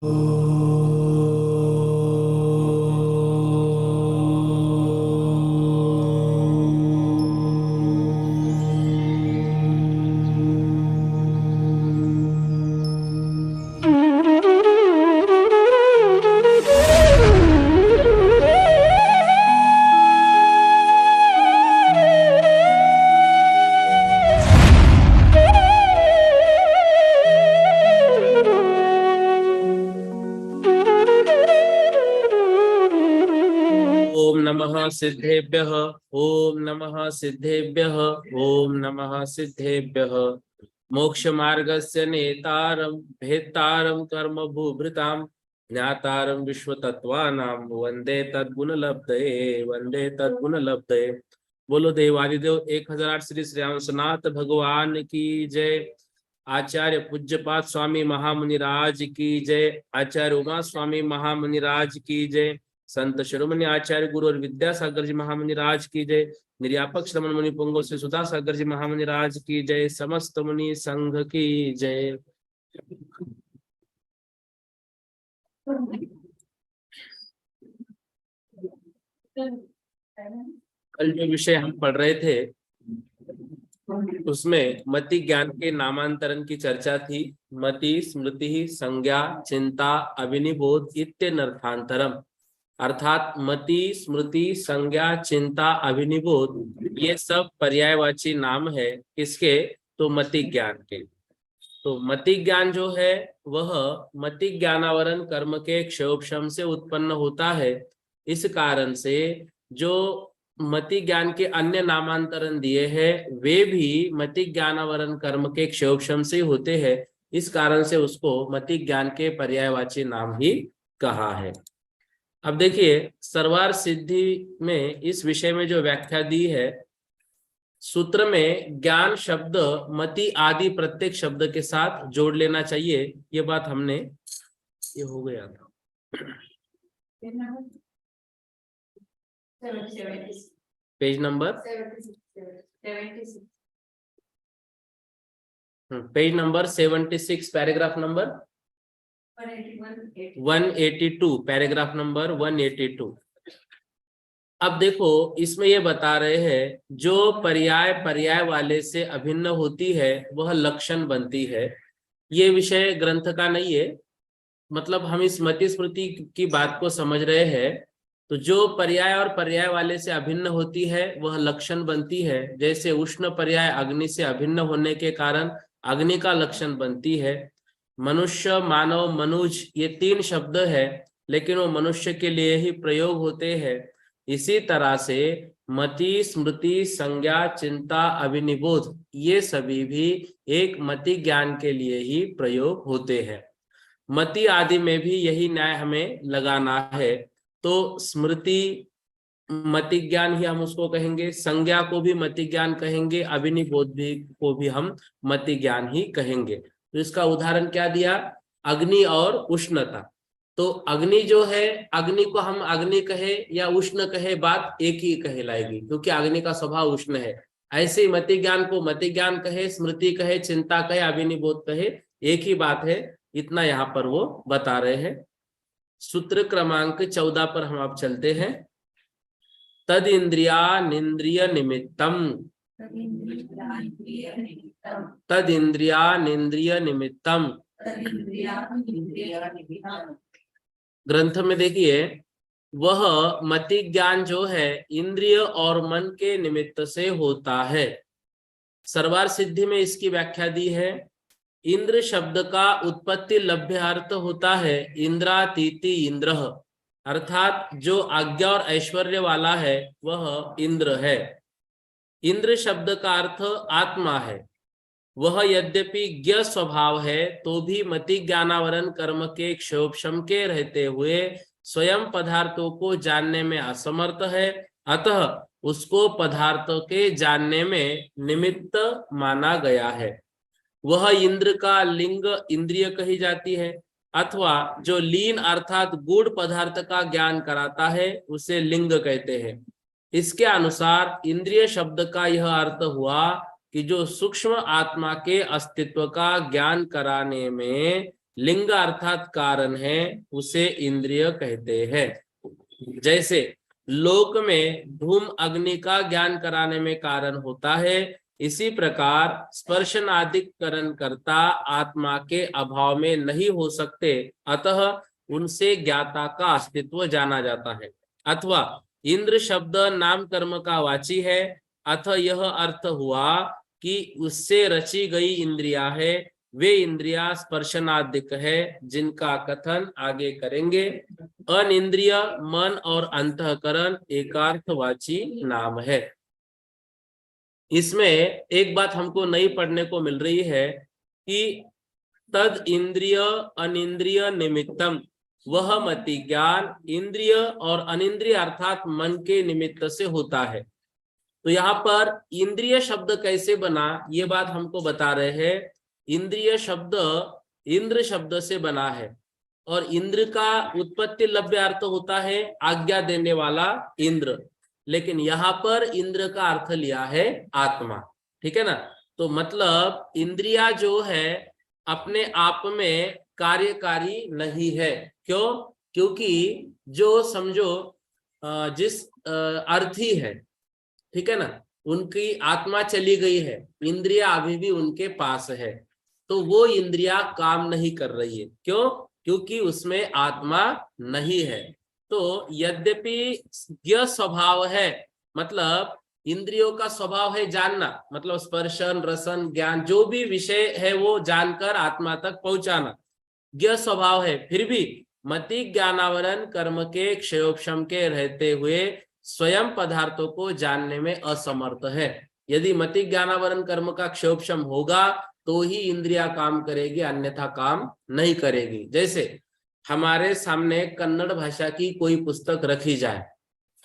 ओम नमः सिद्धेभ्यः। ओम नमः सिद्धेभ्यः। ओम नमः सिद्धेभ्यः। मोक्ष मार्गस्य नेतारं भेत्तारं कर्म भूभृतां ज्ञातारं विश्वतत्त्वानां वंदे तद्गुणलब्धये वंदे तद्गुणलब्धये। बोलो देवादिदेव 1008 श्री श्री राम सनात भगवान की जय। आचार्य पूज्यपाद स्वामी महामुनिराज की जय। आचार्य उमा स्वामी महामुनिराज की जय। संत शिरोमणि आचार्य गुरु और विद्यासागर जी महामुनि राज की जय। निर्यापक श्रमण मुनि पुंगव श्री सुधा सागर जी महामुनि राज की जय। समस्त मुनि संघ की जय। कल जो विषय हम पढ़ रहे थे उसमें मति ज्ञान के नामांतरण की चर्चा थी। मति स्मृति संज्ञा चिंता अभिनिबोध इत्यनर्थांतरम, अर्थात मति स्मृति संज्ञा चिंता अभिनिबोध ये सब पर्यायवाची नाम है किसके? तो मति ज्ञान के। तो मति ज्ञान जो है वह मति ज्ञानावरण कर्म के क्षयोपशम से उत्पन्न होता है। इस कारण से जो मति ज्ञान के अन्य नामांतरण दिए हैं वे भी मति ज्ञानावरण कर्म के क्षयोपशम से होते हैं। इस कारण से उसको मति ज्ञान के पर्यायवाची नाम ही कहा है। अब देखिए सर्वार सिद्धि में इस विषय में जो व्याख्या दी है, सूत्र में ज्ञान शब्द मति आदि प्रत्येक शब्द के साथ जोड़ लेना चाहिए। ये बात हमने ये हो गया था page number 76 paragraph number 182 paragraph number 182। अब देखो इसमें ये बता रहे हैं जो पर्याय पर्याय वाले से अभिन्न होती है वह लक्षण बनती है। ये विषय ग्रंथ का नहीं है, मतलब हम इस मति स्मृति की बात को समझ रहे हैं। तो जो पर्याय और पर्याय वाले से अभिन्न होती है वह लक्षण बनती है। जैसे उष्ण पर्याय अग्नि से अभिन्न होने के कारण अग्नि का लक्षण बनती है। मनुष्य मानव मनुज ये 3 शब्द है लेकिन वो मनुष्य के लिए ही प्रयोग होते हैं। इसी तरह से मति स्मृति संज्ञा चिंता अभिनिबोध ये सभी भी एक मति ज्ञान के लिए ही प्रयोग होते हैं। मति आदि में भी यही न्याय हमें लगाना है। तो स्मृति मति ज्ञान ही हम उसको कहेंगे, संज्ञा को भी मति ज्ञान कहेंगे, अभिनिबोध भी को भी हम मति ज्ञान ही कहेंगे। तो इसका उदाहरण क्या दिया? अग्नि और उष्णता। तो अग्नि जो है, अग्नि को हम अग्नि कहे या उष्ण कहे बात एक ही कहलाएगी क्योंकि अग्नि का स्वभाव उष्ण है। ऐसे मति ज्ञान को मति ज्ञान कहे, स्मृति कहे, चिंता कहे, अभिनिबोध कहे, एक ही बात है। इतना यहाँ पर वो बता रहे हैं। सूत्र क्रमांक 14 पर हम आप चलते हैं। तद इंद्रिया निंद्रिय निमित्तम, तद इंद्रिया निंद्रिय निमित्तम। ग्रंथ में देखिए वह मति ज्ञान जो है इंद्रिय और मन के निमित्त से होता है। सर्वार सिद्धि में इसकी व्याख्या दी है। इंद्र शब्द का उत्पत्ति लभ्य अर्थ होता है इंद्रातीति इंद्र, अर्थात जो आज्ञा और ऐश्वर्य वाला है वह इंद्र है। इंद्र शब्द का अर्थ आत्मा है। वह यद्यपि ज्ञ स्वभाव है तो भी मति ज्ञानावरण कर्म के क्षयोपशम के रहते हुए स्वयं पदार्थों को जानने में असमर्थ है। अतः उसको पदार्थों के जानने में निमित्त माना गया है। वह इंद्र का लिंग इंद्रिय कही जाती है, अथवा जो लीन अर्थात गूढ़ पदार्थ का ज्ञान कराता है उसे लिंग कहते हैं। इसके अनुसार इंद्रिय शब्द का यह अर्थ हुआ कि जो सूक्ष्म आत्मा के अस्तित्व का ज्ञान कराने में लिंग अर्थात कारण है उसे इंद्रिय कहते हैं। जैसे लोक में धूम अग्नि का ज्ञान कराने में कारण होता है, इसी प्रकार स्पर्शनादिकरण कर्ता आत्मा के अभाव में नहीं हो सकते, अतः उनसे ज्ञाता का अस्तित्व जाना जाता है। अथवा इंद्र शब्द नाम कर्म का वाची है, अतः यह अर्थ हुआ कि उससे रची गई इंद्रिया है, वे इंद्रिया स्पर्शनादिक है जिनका कथन आगे करेंगे। अनिंद्रिय मन और अंतःकरण एकार्थवाची नाम है। इसमें एक बात हमको नई पढ़ने को मिल रही है कि तद इंद्रिय अनिंद्रिय निमित्तम, वह मति ज्ञान इंद्रिय और अनिंद्रिय अर्थात मन के निमित्त से होता है। तो यहाँ पर इंद्रिय शब्द कैसे बना ये बात हमको बता रहे हैं। इंद्रिय शब्द इंद्र शब्द से बना है और इंद्र का उत्पत्ति लभ्य अर्थ होता है आज्ञा देने वाला इंद्र, लेकिन यहाँ पर इंद्र का अर्थ लिया है आत्मा। ठीक है ना। तो मतलब इंद्रिया जो है अपने आप में कार्यकारी नहीं है। क्यों? क्योंकि जो समझो जिस अर्थी है, ठीक है ना, उनकी आत्मा चली गई है, इंद्रिया अभी भी उनके पास है, तो वो इंद्रिया काम नहीं कर रही है। क्यों? क्योंकि उसमें आत्मा नहीं है। तो यद्यपि यह स्वभाव है, मतलब इंद्रियों का स्वभाव है जानना, मतलब स्पर्शन रसन ज्ञान जो भी विषय है वो जानकर आत्मा तक पहुंचाना, यह स्वभाव है, फिर भी मति ज्ञानावरण कर्म के क्षयोपशम के रहते हुए स्वयं पदार्थों को जानने में असमर्थ है। यदि मति ज्ञानावरण कर्म का क्षयोपशम होगा तो ही इंद्रिया काम करेगी, अन्यथा काम नहीं करेगी। जैसे हमारे सामने कन्नड़ भाषा की कोई पुस्तक रखी जाए,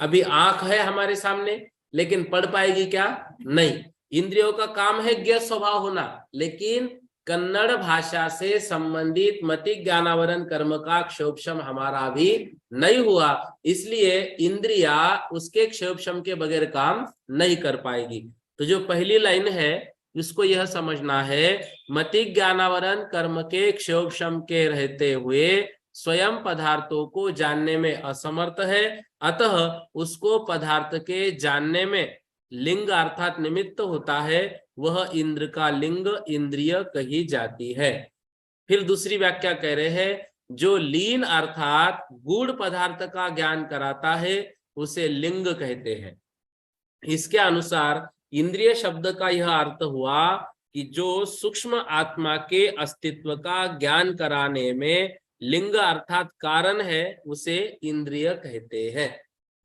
अभी आंख है हमारे सामने लेकिन पढ़ पाएगी क्या? नहीं। इंद्रियों का काम है ज्ञ स्वभाव होना, लेकिन कन्नड़ भाषा से संबंधित मति ज्ञानावरण कर्म का क्षयोपशम हमारा भी नहीं हुआ, इसलिए इंद्रिया उसके क्षयोपशम के बगैर काम नहीं कर पाएगी। तो जो पहली लाइन है इसको यह समझना है, मति ज्ञानावरण कर्म के क्षयोपशम के रहते हुए स्वयं पदार्थों को जानने में असमर्थ है, अतः उसको पदार्थ के जानने में लिंग अर्थात निमित्त होता है, वह इंद्र का लिंग इंद्रिय कही जाती है। फिर दूसरी व्याख्या कह रहे हैं, जो लीन अर्थात गूढ़ पदार्थ का ज्ञान कराता है उसे लिंग कहते हैं। इसके अनुसार इंद्रिय शब्द का यह अर्थ हुआ कि जो सूक्ष्म आत्मा के अस्तित्व का ज्ञान कराने में लिंग अर्थात कारण है उसे इंद्रिय कहते हैं।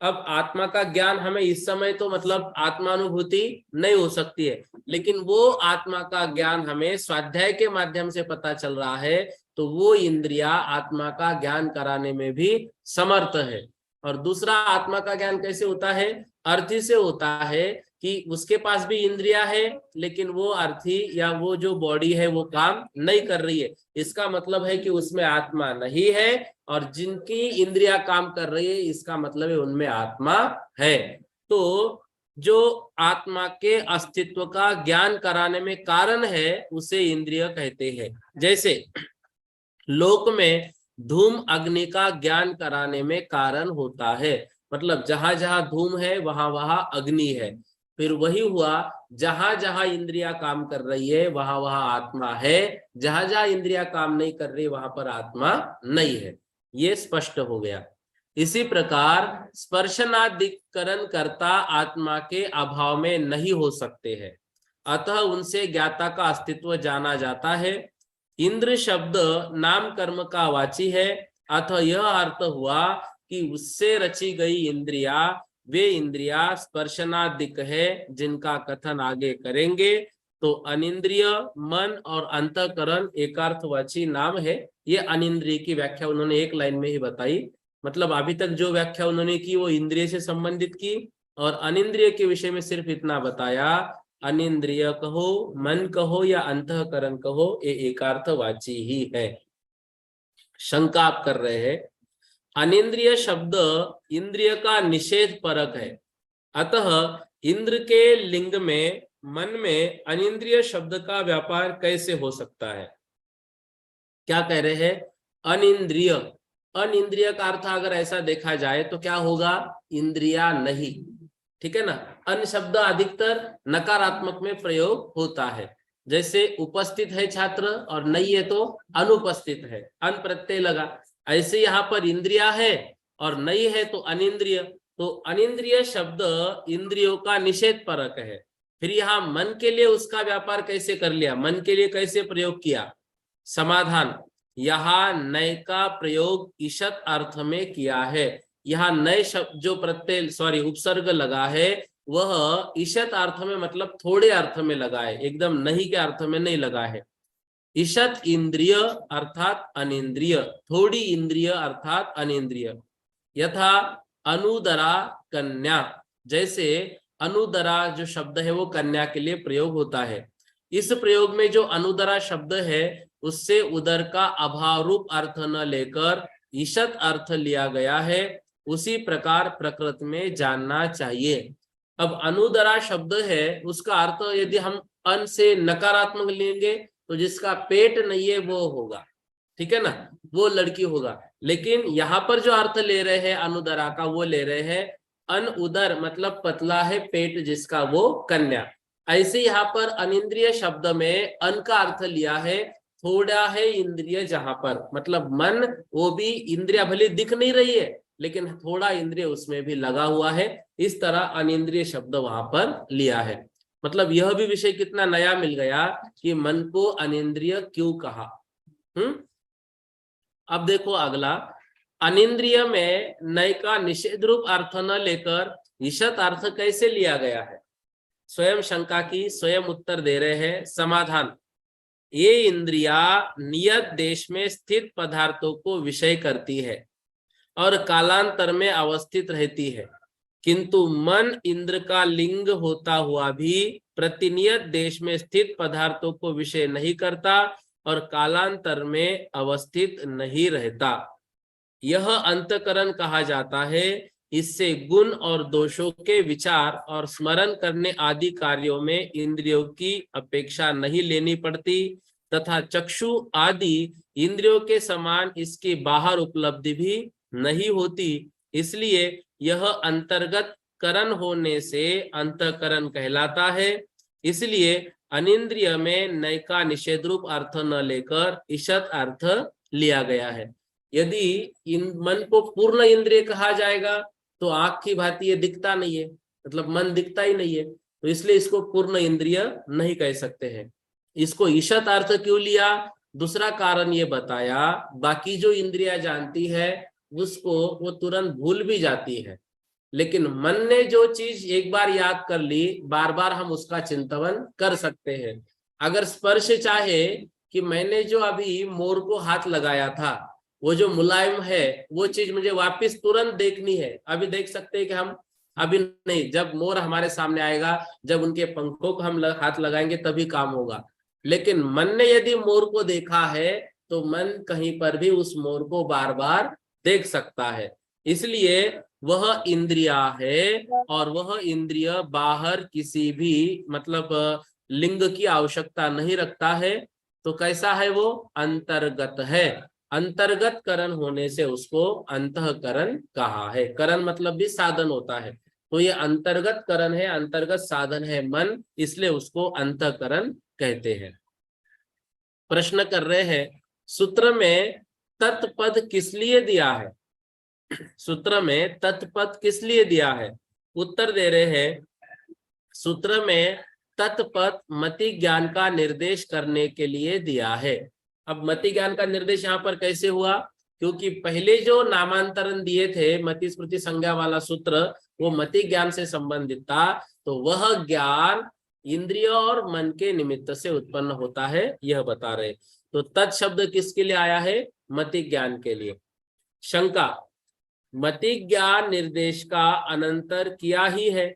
अब आत्मा का ज्ञान हमें इस समय तो मतलब आत्मानुभूति नहीं हो सकती है, लेकिन वो आत्मा का ज्ञान हमें स्वाध्याय के माध्यम से पता चल रहा है, तो वो इंद्रिया आत्मा का ज्ञान कराने में भी समर्थ है। और दूसरा आत्मा का ज्ञान कैसे होता है? अर्थी से होता है कि उसके पास भी इंद्रिया है लेकिन वो अर्थी या वो जो बॉडी है वो काम नहीं कर रही है, इसका मतलब है कि उसमें आत्मा नहीं है, और जिनकी इंद्रिया काम कर रही है इसका मतलब है उनमें आत्मा है। तो जो आत्मा के अस्तित्व का ज्ञान कराने में कारण है उसे इंद्रिय कहते हैं। जैसे लोक में धूम अग्नि का ज्ञान कराने में कारण होता है, मतलब जहां जहां धूम है वहां वहां अग्नि है। फिर वही हुआ, जहां जहां इंद्रिया काम कर रही है वहां वहां आत्मा है, जहां जहां इंद्रिया काम नहीं कर रही वहां पर आत्मा नहीं है। ये स्पष्ट हो गया। इसी प्रकार स्पर्शनादिकरण कर्ता आत्मा के अभाव में नहीं हो सकते हैं, अतः उनसे ज्ञाता का अस्तित्व जाना जाता है। इंद्र शब्द नाम कर्म का वाची है, अतः यह अर्थ हुआ कि उससे रची गई इंद्रिया वे इंद्रिया स्पर्शनादिक है जिनका कथन आगे करेंगे। तो अनिंद्रिय मन और अंतःकरण एकार्थवाची नाम है। ये अनिंद्रिय की व्याख्या उन्होंने एक लाइन में ही बताई, मतलब अभी तक जो व्याख्या उन्होंने की वो इंद्रिय से संबंधित की, और अनिंद्रिय के विषय में सिर्फ इतना बताया, अनिंद्रिय कहो मन कहो या अंतःकरण कहो ये एकार्थवाची ही है। शंका आप कर रहे हैं, अनिंद्रिय शब्द इंद्रिय का निषेध परक है, अतः इंद्र के लिंग में मन में अनिंद्रिय शब्द का व्यापार कैसे हो सकता है? क्या कह रहे हैं? अनिंद्रिय। अनिंद्रिय का अर्थ अगर ऐसा देखा जाए तो क्या होगा? इंद्रिया नहीं। ठीक है ना। अन शब्द अधिकतर नकारात्मक में प्रयोग होता है, जैसे उपस्थित है छात्र और नहीं है तो अनुपस्थित है, अन प्रत्यय लगा। ऐसे यहाँ पर इंद्रिया है और नहीं है तो अनिंद्रिय। तो अनिंद्रिय शब्द इंद्रियों का निषेध परक है। फिर यहाँ मन के लिए उसका व्यापार कैसे कर लिया, मन के लिए कैसे प्रयोग किया? समाधान, यहाँ नय का प्रयोग ईशत अर्थ में किया है। यहाँ नए शब्द जो प्रत्यय उपसर्ग लगा है वह ईशत अर्थ में मतलब थोड़े अर्थ में लगा है, एकदम नहीं के अर्थ में नहीं लगा है। ईशत इंद्रिय अर्थात अनिंद्रिय, थोड़ी इंद्रिय अर्थात अनिंद्रिय। यथा अनुदरा कन्या, जैसे अनुदरा जो शब्द है वो कन्या के लिए प्रयोग होता है। इस प्रयोग में जो अनुदरा शब्द है उससे उदर का अभाव रूप अर्थ न लेकर ईशत अर्थ लिया गया है। उसी प्रकार प्रकृत में जानना चाहिए। अब अनुदरा शब्द है उसका अर्थ यदि हम अन से नकारात्मक लेंगे तो जिसका पेट नहीं है वो होगा, ठीक है ना, वो लड़की होगा। लेकिन यहाँ पर जो अर्थ ले रहे हैं अनुदरा का वो ले रहे हैं अन उदर मतलब पतला है पेट जिसका, वो कन्या। ऐसे यहाँ पर अनिंद्रिय शब्द में अन का अर्थ लिया है थोड़ा है इंद्रिय, जहां पर मतलब मन, वो भी इंद्रिया भले दिख नहीं रही है लेकिन थोड़ा इंद्रिय उसमें भी लगा हुआ है। इस तरह अनिंद्रिय शब्द वहां पर लिया है। मतलब यह भी विषय कितना नया मिल गया कि मन को अनिंद्रिय क्यों कहा। अब देखो अगला, अनिंद्रिय में नय का निषेध रूप अर्थ न लेकर ईशत अर्थ कैसे लिया गया है? स्वयं शंका की स्वयं उत्तर दे रहे हैं। समाधान, ये इंद्रिया नियत देश में स्थित पदार्थों को विषय करती है और कालांतर में अवस्थित रहती है, किंतु मन इंद्र का लिंग होता हुआ भी प्रतिनियत देश में स्थित पदार्थों को विषय नहीं करता और कालांतर में अवस्थित नहीं रहता। यह अंतकरण कहा जाता है। इससे गुण और दोषों के विचार और स्मरण करने आदि कार्यों में इंद्रियों की अपेक्षा नहीं लेनी पड़ती तथा चक्षु आदि इंद्रियों के समान इसकी बाहर उपलब्धि भी नहीं होती। इसलिए यह अंतर्गत करण होने से अंतकरण कहलाता है। इसलिए अनिंद्रिय में नय का निषेध रूप अर्थ न लेकर ईशत अर्थ लिया गया है। यदि मन को पूर्ण इंद्रिय कहा जाएगा तो आंख की भांति ये दिखता नहीं है, मतलब मन दिखता ही नहीं है, तो इसलिए इसको पूर्ण इंद्रिय नहीं कह सकते हैं। इसको ईशत अर्थ क्यों लिया? दूसरा कारण ये बताया, बाकी जो इंद्रिया जानती है उसको वो तुरंत भूल भी जाती है, लेकिन मन ने जो चीज एक बार याद कर ली बार बार हम उसका चिंतन कर सकते हैं। अगर स्पर्श चाहे कि मैंने जो अभी मोर को हाथ लगाया था वो जो मुलायम है वो चीज मुझे वापस तुरंत देखनी है, अभी देख सकते हैं कि हम अभी नहीं, जब मोर हमारे सामने आएगा, जब उनके पंखों को हम हाथ लगाएंगे तभी काम होगा। लेकिन मन ने यदि मोर को देखा है तो मन कहीं पर भी उस मोर को बार बार देख सकता है। इसलिए वह इंद्रिया है और वह इंद्रिय बाहर किसी भी मतलब लिंग की आवश्यकता नहीं रखता है। तो कैसा है वो? अंतर्गत है। अंतर्गत करण होने से उसको अंतःकरण कहा है। करण मतलब भी साधन होता है, तो ये अंतर्गत करण है, अंतर्गत साधन है मन, इसलिए उसको अंतःकरण कहते हैं। प्रश्न कर रहे हैं, सूत्र में तत्पद किस लिए दिया है? सूत्र में तत्पद किस लिए दिया है? उत्तर दे रहे हैं, सूत्र में तत्पद मति ज्ञान का निर्देश करने के लिए दिया है। अब मति ज्ञान का निर्देश यहाँ पर कैसे हुआ? क्योंकि पहले जो नामांतरण दिए थे मति स्मृति संज्ञा वाला सूत्र वो मति ज्ञान से संबंधित था, तो वह ज्ञान इंद्रिय और मन के निमित्त से उत्पन्न होता है, यह बता रहे। तो तत् शब्द किसके लिए आया है? मति ज्ञान के लिए। शंका, मति ज्ञान निर्देश का अनंतर किया ही है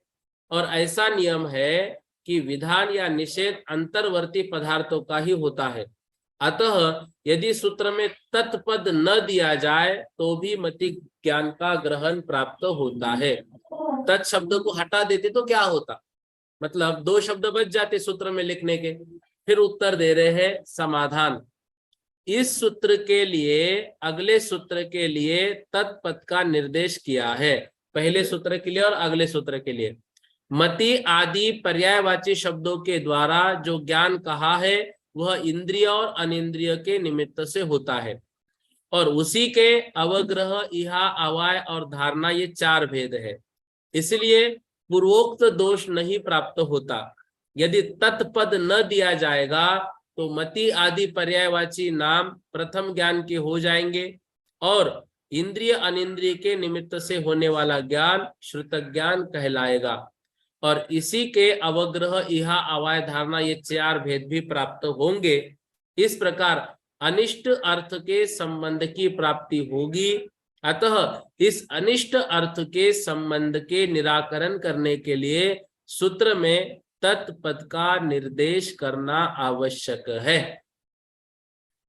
और ऐसा नियम है कि विधान या निषेध अंतर्वर्ती पदार्थों का ही होता है। अतः यदि सूत्र में तत्पद न दिया जाए तो भी मति ज्ञान का ग्रहण प्राप्त होता है। तत् शब्द को हटा देते तो क्या होता? मतलब दो शब्द बच जाते सूत्र में लिखने के। फिर उत्तर दे रहे हैं समाधान, इस सूत्र के लिए अगले सूत्र के लिए तत्पद का निर्देश किया है, पहले सूत्र के लिए और अगले सूत्र के लिए। मति आदि पर्यायवाची शब्दों के द्वारा जो ज्ञान कहा है वह इंद्रिय और अनिंद्रिय के निमित्त से होता है, और उसी के अवग्रह, इहा, अवाय और धारणा, ये चार भेद है। इसलिए पूर्वोक्त दोष नहीं प्राप्त होता। यदि तत्पद न दिया जाएगा तो मति आदि पर्यायवाची नाम प्रथम ज्ञान के हो जाएंगे, और इंद्रिय अनिंद्रिय के निमित्त से होने वाला ज्ञान श्रुत ज्ञान कहलाएगा, और इसी के अवग्रह, इहा, अवाय, धारणा, ये चार भेद भी प्राप्त होंगे। इस प्रकार अनिष्ट अर्थ के संबंध की प्राप्ति होगी। अतः इस अनिष्ट अर्थ के संबंध के निराकरण करने के लिए सूत्र में तत्पद का निर्देश करना आवश्यक है।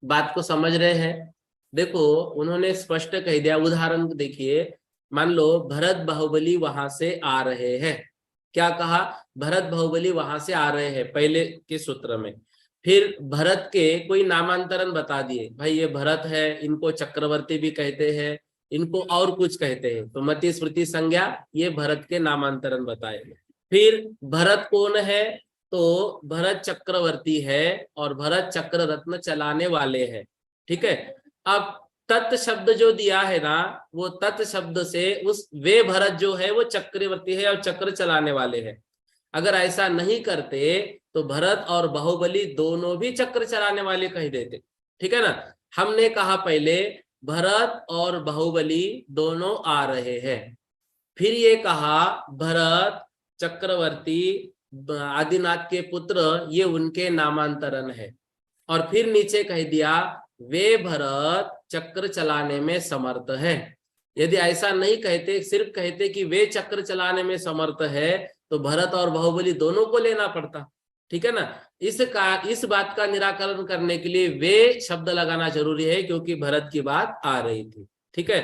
बात को समझ रहे हैं? देखो उन्होंने स्पष्ट कह दिया। उदाहरण देखिए, मान लो भरत बाहुबली वहां से आ रहे हैं। क्या कहा? भरत बाहुबली वहां से आ रहे हैं पहले के सूत्र में। फिर भरत के कोई नामांतरण बता दिए, भाई ये भरत है, इनको चक्रवर्ती भी कहते हैं, इनको और कुछ कहते हैं, तो मति स्मृति संज्ञा ये भरत के नामांतरण बताए। फिर भरत कौन है? तो भरत चक्रवर्ती है और भरत चक्र रत्न चलाने वाले हैं। ठीक है। अब तत् शब्द जो दिया है ना, वो तत् शब्द से उस वे भरत जो है वो चक्रवर्ती है और चक्र चलाने वाले हैं। अगर ऐसा नहीं करते तो भरत और बाहुबली दोनों भी चक्र चलाने वाले कह देते। ठीक है ना। हमने कहा पहले भरत और बाहुबली दोनों आ रहे हैं, फिर ये कहा भरत चक्रवर्ती आदिनाथ के पुत्र, ये उनके नामांतरण है, और फिर नीचे कह दिया वे भरत चक्र चलाने में समर्थ है। यदि ऐसा नहीं कहते, सिर्फ कहते कि वे चक्र चलाने में समर्थ है, तो भरत और बाहुबली दोनों को लेना पड़ता। ठीक है ना। इस बात का निराकरण करने के लिए वे शब्द लगाना जरूरी है, क्योंकि भरत की बात आ रही थी। ठीक है।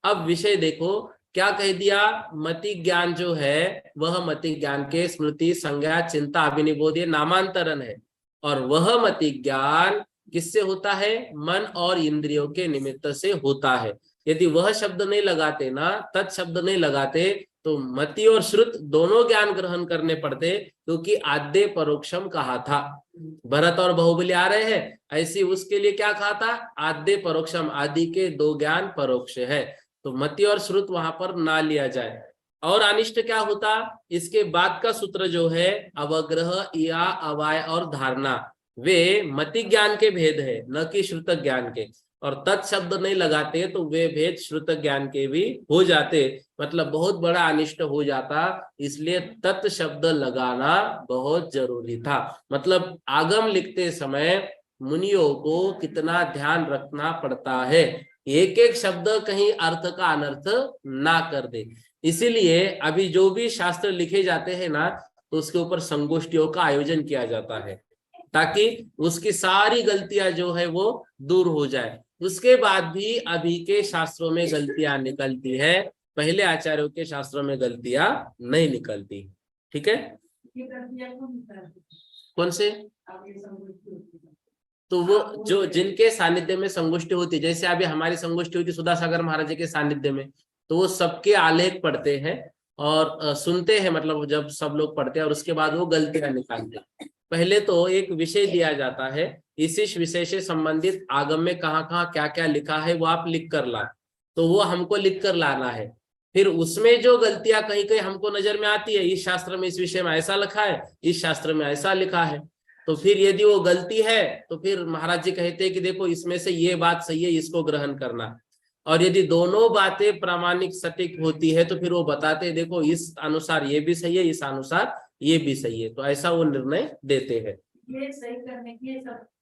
अब विषय देखो क्या कह दिया। मति ज्ञान जो है वह मति ज्ञान के स्मृति संज्ञा चिंता अभिनिबोध ये नामांतरण है, और वह मति ज्ञान किससे होता है? मन और इंद्रियों के निमित्त से होता है। यदि वह शब्द नहीं लगाते ना, तत् शब्द नहीं लगाते, तो मति और श्रुत दोनों ज्ञान ग्रहण करने पड़ते, क्योंकि आद्य परोक्षम कहा था। भरत और बाहुबली आ रहे हैं, ऐसी उसके लिए क्या कहा था? आद्य परोक्षम, आदि के दो ज्ञान परोक्ष है, तो मति और श्रुत वहां पर ना लिया जाए। और अनिष्ट क्या होता? इसके बाद का सूत्र जो है अवग्रह, इया, अवाय और धारणा, वे मति ज्ञान के भेद है, न कि श्रुत ज्ञान के। और तत् शब्द नहीं लगाते तो वे भेद श्रुत ज्ञान के भी हो जाते, मतलब बहुत बड़ा अनिष्ट हो जाता। इसलिए तत् शब्द लगाना बहुत जरूरी था। मतलब आगम लिखते समय मुनियों को कितना ध्यान रखना पड़ता है, एक एक शब्द कहीं अर्थ का अनर्थ ना कर दे। इसीलिए अभी जो भी शास्त्र लिखे जाते हैं ना, तो उसके ऊपर संगोष्ठियों का आयोजन किया जाता है, ताकि उसकी सारी गलतियां जो है वो दूर हो जाए। उसके बाद भी अभी के शास्त्रों में गलतियां निकलती है, पहले आचार्यों के शास्त्रों में गलतियां नहीं निकलती। ठीक है। कौन से? तो वो जो जिनके सानिध्य में संगोष्ठी होती, जैसे अभी हमारी संगोष्ठी हुई थी सुधासागर महाराज के सानिध्य में, तो वो सबके आलेख पढ़ते हैं और सुनते हैं, मतलब जब सब लोग पढ़ते हैं, और उसके बाद वो गलतियां निकालते हैं। पहले तो एक विषय दिया जाता है, इस विषय से संबंधित आगम में कहाँ क्या क्या लिखा है वो आप लिख कर ला, तो वो हमको लिख कर लाना है। फिर उसमें जो गलतियां कहीं कहीं हमको नजर में आती है, इस शास्त्र में इस विषय में ऐसा लिखा है, इस शास्त्र में ऐसा लिखा है, तो फिर यदि वो गलती है तो फिर महाराज जी कहते हैं कि देखो इसमें से ये बात सही है, इसको ग्रहण करना। और यदि दोनों बातें प्रामाणिक सटीक होती है तो फिर वो बताते हैं देखो इस अनुसार ये भी सही है, इस अनुसार ये भी सही है, तो ऐसा वो निर्णय देते हैं। ये सही करने के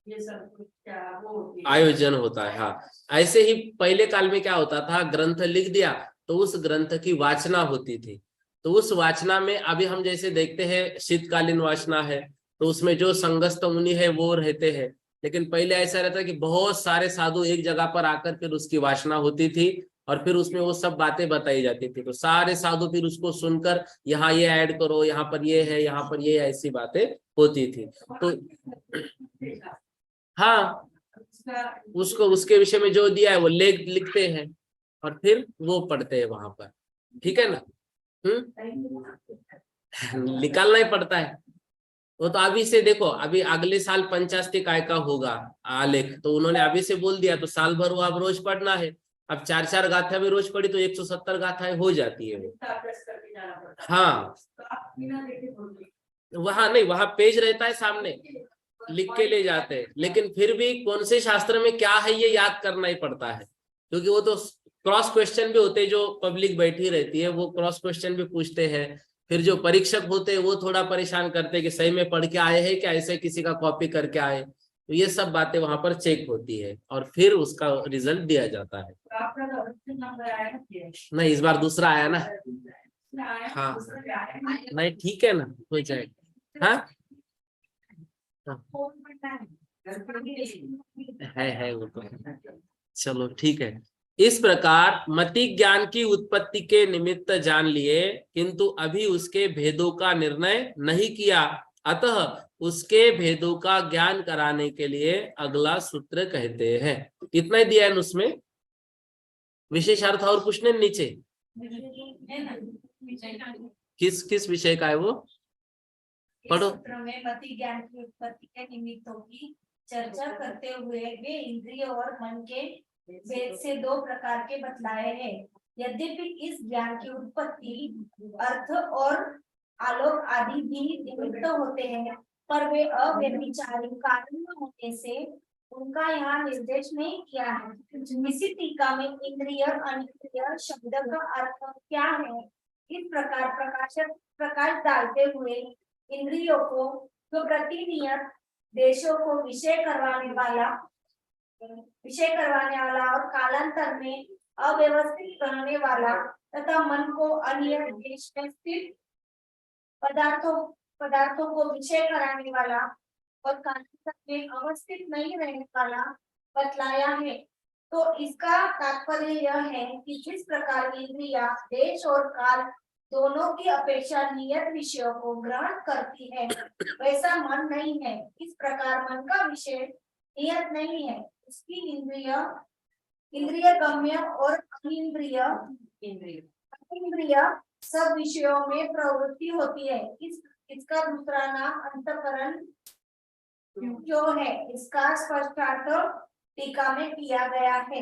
ये सब क्या वो आयोजन होता है। हाँ, ऐसे ही पहले काल में क्या होता था, ग्रंथ लिख दिया तो उस ग्रंथ की वाचना होती थी। तो उस वाचना में अभी हम जैसे देखते हैं शीतकालीन वाचना है, तो उसमें जो संगस्त मुनि है वो रहते हैं, लेकिन पहले ऐसा रहता कि बहुत सारे साधु एक जगह पर आकर फिर उसकी वाचना होती थी, और फिर उसमें वो सब बातें बताई जाती थी। तो सारे साधु फिर उसको सुनकर यहाँ ये ऐड करो, यहाँ पर ये है, यहाँ पर ये, ऐसी बातें होती थी। तो हाँ, उसको उसके विषय में जो दिया है वो लिखते हैं और फिर वो पढ़ते हैं वहां पर, ठीक है ना। निकालना ही पड़ता है वो तो। अभी से देखो, अभी अगले साल पंचाशती काय का होगा आलेख, तो उन्होंने अभी से बोल दिया, तो साल भर वो अब रोज पढ़ना है। अब 4-4 गाथा भी रोज पढ़ी तो 170 गाथाएं हो जाती है वो। हाँ, वहां नहीं, वहां पेज रहता है सामने, लिख के ले जाते हैं, लेकिन फिर भी कौन से शास्त्र में क्या है ये याद करना ही पड़ता है, क्योंकि वो तो क्रॉस क्वेश्चन भी होते हैं, जो पब्लिक बैठी रहती है वो क्रॉस क्वेश्चन भी पूछते हैं। फिर जो परीक्षक होते हैं वो थोड़ा परेशान करते हैं कि सही में पढ़ के आए हैं क्या, ऐसे किसी का कॉपी करके आए। तो ये सब बातें वहां पर चेक होती है और फिर उसका रिजल्ट दिया जाता है। नहीं, इस बार दूसरा आया ना। हाँ, नहीं ठीक है ना, हो जाएगा। हाँ, है वो तो। चलो ठीक है। इस प्रकार मति ज्ञान की उत्पत्ति के निमित्त जान लिए, किंतु अभी उसके भेदों का निर्णय नहीं किया, अतः उसके भेदों का ज्ञान कराने के लिए अगला सूत्र कहते हैं। इतना ही दिया है उसमें, विशेष अर्थ और कुछ नहीं नीचे। किस किस विषय का है वो, पढ़ो। में मति ज्ञान की उत्पत्ति के निमित्तों की चर्चा करते हुए वे इंद्रिय और मन के भेद से दो प्रकार के बतलाए हैं। यद्यपि इस ज्ञान की उत्पत्ति अर्थ और आलोक आदि भी निमित्त होते हैं, पर वे अव्यभिचारी कारण न होने से उनका यहाँ निर्देश नहीं किया है। इसी टीका में इंद्रिय अनिंद्रिय शब्द का अर्थ क्या है, इस प्रकार प्रकाश डालते हुए इंद्रियों को जो प्रतिनियत देशों को विषय करवाने वाला और कालांतर में अव्यवस्थित करने वाला तथा मन को अन्य देश में स्थित पदार्थों को विषय कराने वाला और कालांतर में अवस्थित नहीं रहने वाला बतलाया है। तो इसका तात्पर्य यह है कि जिस प्रकार इंद्रिया देश और काल दोनों की अपेक्षा नियत विषयों को ग्रहण करती है, वैसा मन नहीं है। इस प्रकार मन का विषय नियत नहीं है, उसकी इंद्रिय गम्य और इंद्रिय सब विषयों में प्रवृत्ति होती है। इसका दूसरा नाम अंतःकरण जो है, इसका स्पष्टार्थ टीका में किया गया है।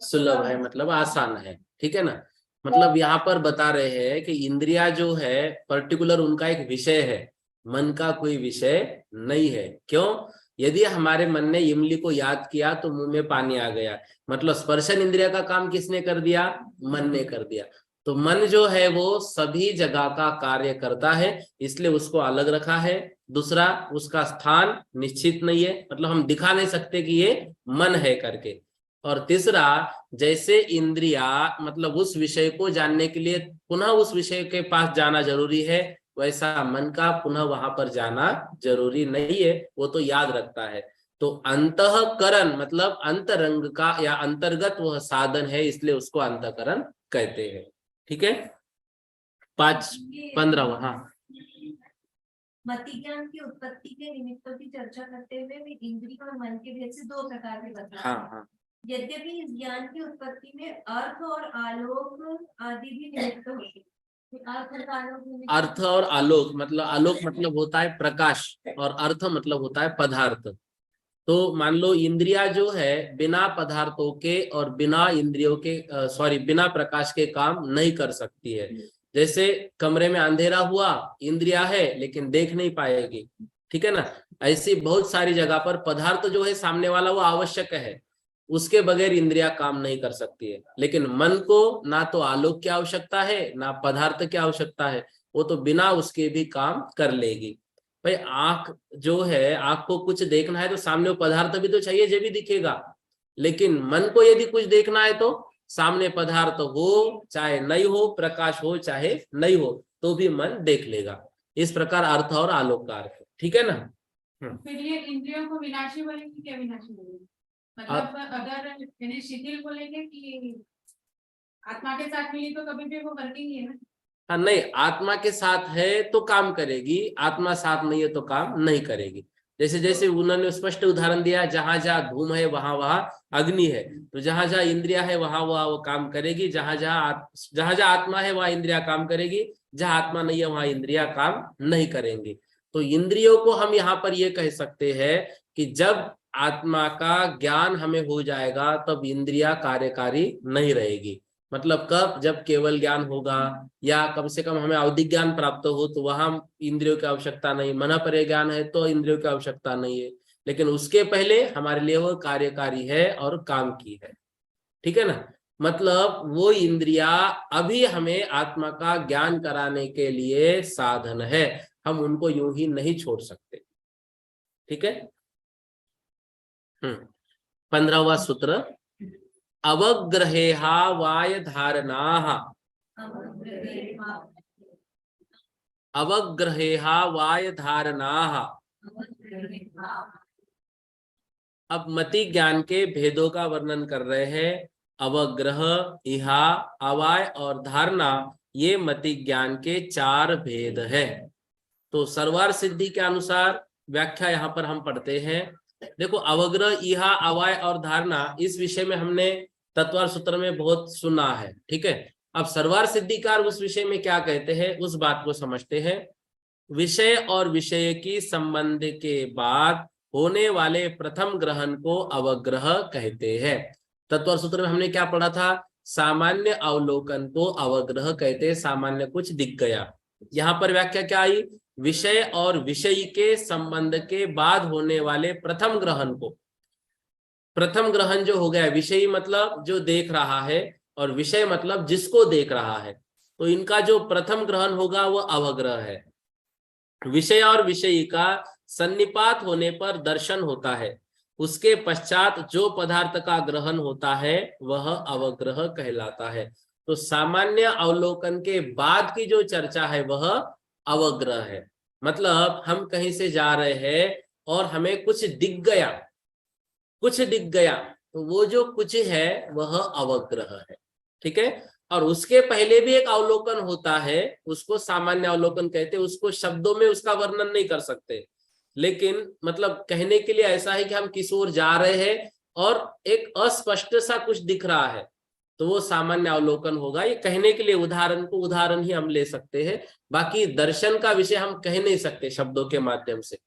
सुलभ है मतलब आसान है, ठीक है ना। मतलब यहाँ पर बता रहे हैं कि इंद्रिया जो है पर्टिकुलर उनका एक विषय है, मन का कोई विषय नहीं है। क्यों? यदि हमारे मन ने इमली को याद किया तो मुंह में पानी आ गया, मतलब स्पर्शन इंद्रिया का काम किसने कर दिया? मन ने कर दिया। तो मन जो है वो सभी जगह का कार्य करता है, इसलिए उसको अलग रखा है। दूसरा, उसका स्थान निश्चित नहीं है, मतलब हम दिखा नहीं सकते कि ये मन है करके। और तीसरा, जैसे इंद्रिया मतलब उस विषय को जानने के लिए पुनः उस विषय के पास जाना जरूरी है, वैसा मन का पुनः वहां पर जाना जरूरी नहीं है, वो तो याद रखता है। तो अंतःकरण मतलब अंतरंग का या अंतर्गत वह साधन है, इसलिए उसको अंतःकरण कहते हैं। ठीक है, 5-15। हाँ, मति ज्ञान की उत्पत्ति के निमित्तों की चर्चा करते हुए वे इंद्रिय और मन के भेद से दो प्रकार के बतलाए। हाँ। यद्यपि इस ज्ञान की उत्पत्ति में अर्थ और आलोक आदि भी निमित्त होते हैं। अर्थ और आलोक मतलब होता है प्रकाश, और अर्थ मतलब होता है पदार्थ। तो मान लो इंद्रिया जो है बिना पदार्थों के और बिना इंद्रियों के बिना प्रकाश के काम नहीं कर सकती है। जैसे कमरे में अंधेरा हुआ, इंद्रिया है लेकिन देख नहीं पाएगी, ठीक है ना। ऐसी बहुत सारी जगह पर पदार्थ जो है सामने वाला वो आवश्यक है, उसके बगैर इंद्रिया काम नहीं कर सकती है। लेकिन मन को ना तो आलोक की आवश्यकता है ना पदार्थ की आवश्यकता है, वो तो बिना उसके भी काम कर लेगी। भाई आंख जो है, आंख को कुछ देखना है तो सामने वो पदार्थ भी तो चाहिए जो भी दिखेगा। लेकिन मन को यदि कुछ देखना है तो सामने पदार्थ हो चाहे नहीं हो, प्रकाश हो चाहे नहीं हो, तो भी मन देख लेगा। इस प्रकार अर्थ और आलोक का अर्थ, ठीक है ना। फिर ये इंद्रियों को विनाशी बोलेंगे क्या विनाशी बोलेंगे? मतलब अगर शिथिल बोलेंगे कि आत्मा के साथ मिली तो कभी भी वो वर्किंग है ना। हाँ, नहीं, आत्मा के साथ है तो काम करेगी, आत्मा साथ नहीं है तो काम नहीं करेगी। जैसे जैसे उन्होंने स्पष्ट उदाहरण दिया, जहां जहां धूम है वहां वहां अग्नि है, तो जहां जहां इंद्रिया है वहां वहां वो काम करेगी, जहां जहां आत्मा है वहां इंद्रिया काम करेगी, जहां आत्मा नहीं है वहां इंद्रिया काम नहीं करेंगी। तो इंद्रियों को हम यहाँ पर ये कह सकते हैं कि जब आत्मा का ज्ञान हमें हो जाएगा तब इंद्रिया कार्यकारी नहीं रहेगी। मतलब कब? जब केवल ज्ञान होगा, या कम से कम हमें अवधि ज्ञान प्राप्त हो, तो वहां इंद्रियों की आवश्यकता नहीं। मन पर ज्ञान है तो इंद्रियों की आवश्यकता नहीं है, लेकिन उसके पहले हमारे लिए वो कार्यकारी है और काम की है। ठीक है ना? मतलब वो इंद्रिया अभी हमें आत्मा का ज्ञान कराने के लिए साधन है, हम उनको यूं ही नहीं छोड़ सकते। ठीक है। 15वां सूत्र, अवग्रहेहा वाय धारणाः, अवग्रहेहा वाय धारणाः। अब मति ज्ञान के भेदों का वर्णन कर रहे हैं। अवग्रह, इहा, अवाय और धारणा, ये मति ज्ञान के 4 भेद है। तो सर्वार सिद्धि के अनुसार व्याख्या यहाँ पर हम पढ़ते हैं। देखो, अवग्रह, इहा, अवाय और धारणा, इस विषय में हमने तत्वार सूत्र में बहुत सुना है। ठीक है। अब सर्वार सिद्धिकार उस विषय में क्या कहते हैं, उस बात को समझते हैं। विषय और विषय की संबंध के बाद होने वाले प्रथम ग्रहण को अवग्रह कहते हैं। तत्व सूत्र में हमने क्या पढ़ा था? सामान्य अवलोकन को अवग्रह कहते हैं, सामान्य कुछ दिख गया। यहाँ पर व्याख्या क्या आई? विषय और विषय के संबंध के बाद होने वाले प्रथम ग्रहण को, प्रथम ग्रहण जो हो गया, विषय मतलब जो देख रहा है और विषय मतलब जिसको देख रहा है, तो इनका जो प्रथम ग्रहण होगा वो अवग्रह है। विषय और विषयी का सन्निपात होने पर दर्शन होता है, उसके पश्चात जो पदार्थ का ग्रहण होता है वह अवग्रह कहलाता है। तो सामान्य अवलोकन के बाद की जो चर्चा है वह अवग्रह है। मतलब हम कहीं से जा रहे हैं और हमें कुछ दिख गया, कुछ दिख गया, तो वो जो कुछ है वह अवग्रह है। ठीक है। और उसके पहले भी एक अवलोकन होता है, उसको सामान्य अवलोकन कहते हैं। उसको शब्दों में उसका वर्णन नहीं कर सकते, लेकिन मतलब कहने के लिए ऐसा है कि हम किसी ओर जा रहे हैं और एक अस्पष्ट सा कुछ दिख रहा है, तो वो सामान्य अवलोकन होगा। ये कहने के लिए उदाहरण ही हम ले सकते हैं, बाकी दर्शन का विषय हम कह नहीं सकते शब्दों के माध्यम से।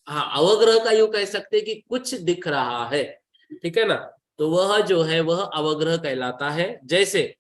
हाँ, अवग्रह का यूं कह सकते हैं कि कुछ दिख रहा है। ठीक है ना? तो वह जो है वह अवग्रह कहलाता है। जैसे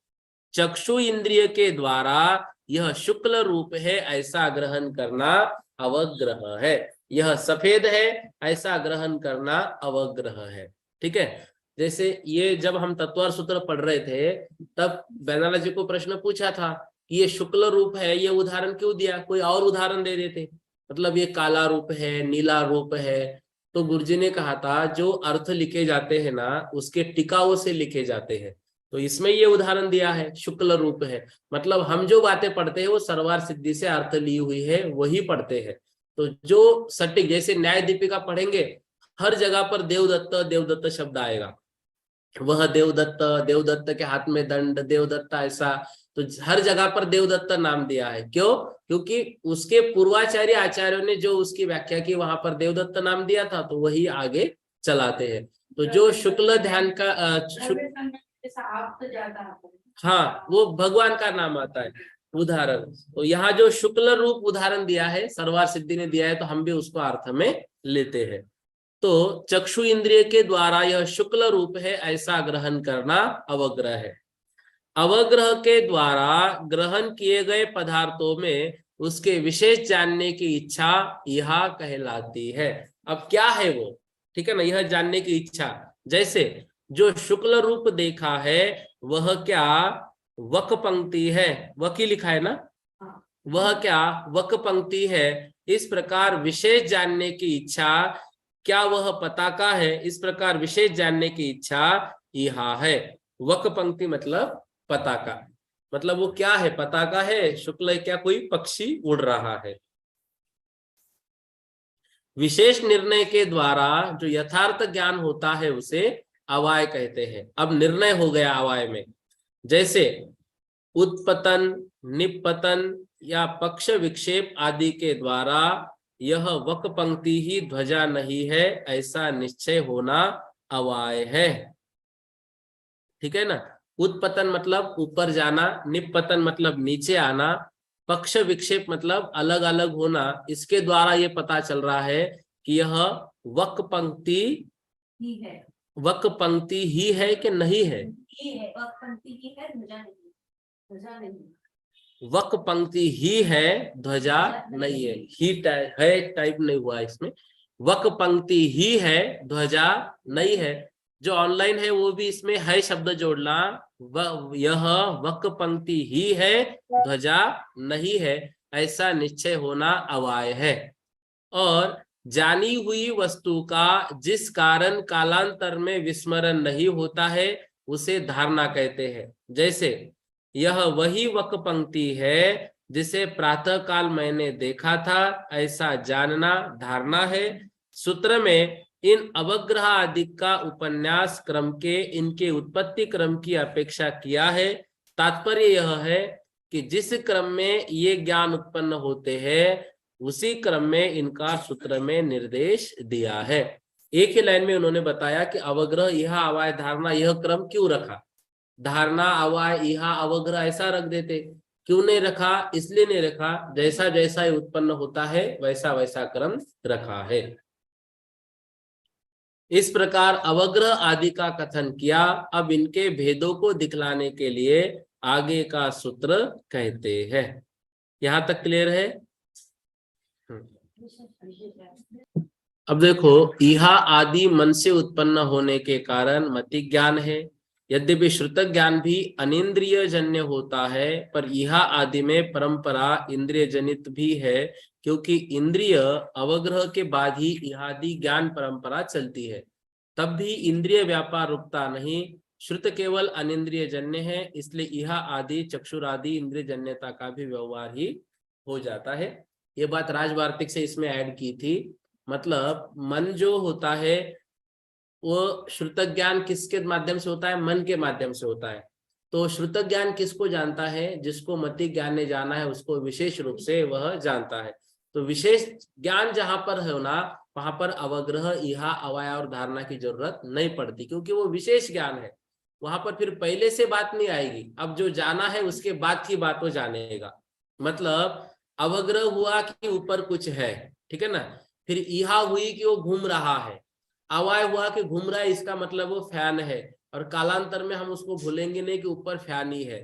चक्षु इंद्रिय के द्वारा यह शुक्ल रूप है ऐसा ग्रहण करना अवग्रह है, यह सफेद है ऐसा ग्रहण करना अवग्रह है। ठीक है। जैसे ये जब हम तत्वार सूत्र पढ़ रहे थे तब बैनाला जी को प्रश्न पूछा था कि ये शुक्ल रूप है, ये उदाहरण क्यों दिया, कोई और उदाहरण दे देते, मतलब ये काला रूप है, नीला रूप है। तो गुरुजी ने कहा था जो अर्थ लिखे जाते हैं ना उसके टिकाओं से लिखे जाते हैं, तो इसमें ये उदाहरण दिया है शुक्ल रूप है। मतलब हम जो बातें पढ़ते हैं वो सर्वार सिद्धि से अर्थ ली हुई है वही पढ़ते हैं। तो जो सटीक, जैसे न्याय दीपिका पढ़ेंगे हर जगह पर देवदत्त देवदत्त शब्द आएगा, वह देवदत्त, देवदत्त के हाथ में दंड, देवदत्त ऐसा, तो हर जगह पर देवदत्त नाम दिया है। क्यों? क्योंकि उसके पूर्वाचार्य आचार्यों ने जो उसकी व्याख्या की वहां पर देवदत्त नाम दिया था, तो वही आगे चलाते हैं। तो जो शुक्ल ध्यान का हाँ, वो भगवान का नाम आता है उदाहरण। तो यहाँ जो शुक्ल रूप उदाहरण दिया है सर्वार सिद्धि ने दिया है, तो हम भी उसको अर्थ में लेते हैं। तो चक्षु इंद्रिय के द्वारा यह शुक्ल रूप है ऐसा ग्रहण करना अवग्रह है। अवग्रह के द्वारा ग्रहण किए गए पदार्थों में उसके विशेष जानने की इच्छा यह कहलाती है। अब क्या है वो? ठीक है ना, यह जानने की इच्छा। जैसे जो शुक्ल रूप देखा है वह क्या वक पंक्ति है, वक ही लिखा है ना, वह क्या वक पंक्ति है। इस प्रकार विशेष जानने की इच्छा क्या वह पताका है, इस प्रकार विशेष जानने की इच्छा यह है। वक पंक्ति मतलब पताका, मतलब वो क्या है, पताका है, शुक्ल क्या कोई पक्षी उड़ रहा है। विशेष निर्णय के द्वारा जो यथार्थ ज्ञान होता है उसे अवाय कहते हैं। अब निर्णय हो गया अवाय में, जैसे उत्पतन, निपतन या पक्ष विक्षेप आदि के द्वारा यह वक पंक्ति ही ध्वजा नहीं है, ऐसा निश्चय होना अवाय है। ठीक है ना। उत्पतन मतलब ऊपर जाना, निपतन मतलब नीचे आना, पक्ष विक्षेप मतलब अलग अलग होना। इसके द्वारा ये पता चल रहा है कि यह वक पंक्ति ही है, वक पंक्ति ही है कि नहीं है। ही है, वक पंक्ति ही है, ध्वजा नहीं, ध्वजा नहीं। वक पंक्ति ही है, ध्वजा नहीं है। ही टाइप है, टाइप नहीं हुआ इसमें। वक पंक्ति ही है, ध्वजा नहीं है। जो ऑनलाइन है वो भी इसमें है शब्द जोड़ना, यह वक पंक्ति ही है, ध्वजा नहीं है, ऐसा निश्चय होना अवाय है। और जानी हुई वस्तु का जिस कारण कालांतर में विस्मरण नहीं होता है उसे धारणा कहते हैं। जैसे यह वही वक पंक्ति है जिसे प्रातः काल मैंने देखा था, ऐसा जानना धारणा है। सूत्र में इन अवग्रह आदि का उपन्यास क्रम के इनके उत्पत्ति क्रम की अपेक्षा किया है। तात्पर्य यह है कि जिस क्रम में ये ज्ञान उत्पन्न होते हैं उसी क्रम में इनका सूत्र में निर्देश दिया है। एक ही लाइन में उन्होंने बताया कि अवग्रह यह अवाय धारणा, यह क्रम क्यों रखा। धारणा अवाय यह अवग्रह ऐसा रख देते, क्यों नहीं रखा, इसलिए नहीं रखा जैसा जैसा उत्पन्न होता है वैसा वैसा क्रम रखा है। इस प्रकार अवग्रह आदि का कथन किया। अब इनके भेदों को दिखलाने के लिए आगे का सूत्र कहते हैं। यहां तक क्लियर है। अब देखो, इहा आदि मन से उत्पन्न होने के कारण मति ज्ञान है। यद्यपि श्रुत ज्ञान भी अनिंद्रिय जन्य होता है, पर इहा आदि में परंपरा इंद्रिय जनित भी है, क्योंकि इंद्रिय अवग्रह के बाद ही इहादि ज्ञान परंपरा चलती है। तब भी इंद्रिय व्यापार रुकता नहीं। श्रुत केवल अनिंद्रिय जन्य है, इसलिए इहा आदि चक्षुरादि इंद्रिय जन्यता का भी व्यवहार ही हो जाता है। ये बात राजवार्तिक से इसमें ऐड की थी। मतलब मन जो होता है वो श्रुत ज्ञान किसके माध्यम से होता है, मन के माध्यम से होता है। तो श्रुत ज्ञान किसको जानता है, जिसको मति ज्ञान ने जाना है उसको विशेष रूप से वह जानता है। तो विशेष ज्ञान जहां पर है ना, वहां पर अवग्रह इहा अवाय और धारणा की जरूरत नहीं पड़ती, क्योंकि वो विशेष ज्ञान है। वहां पर फिर पहले से बात नहीं आएगी, अब जो जाना है उसके बाद की बात वो जानेगा। मतलब अवग्रह हुआ कि ऊपर कुछ है, ठीक है ना। फिर इहा हुई कि वो घूम रहा है। अवाय हुआ कि घूम रहा है, इसका मतलब वो फैन है, और कालांतर में हम उसको भूलेंगे नहीं कि ऊपर फैन ही है।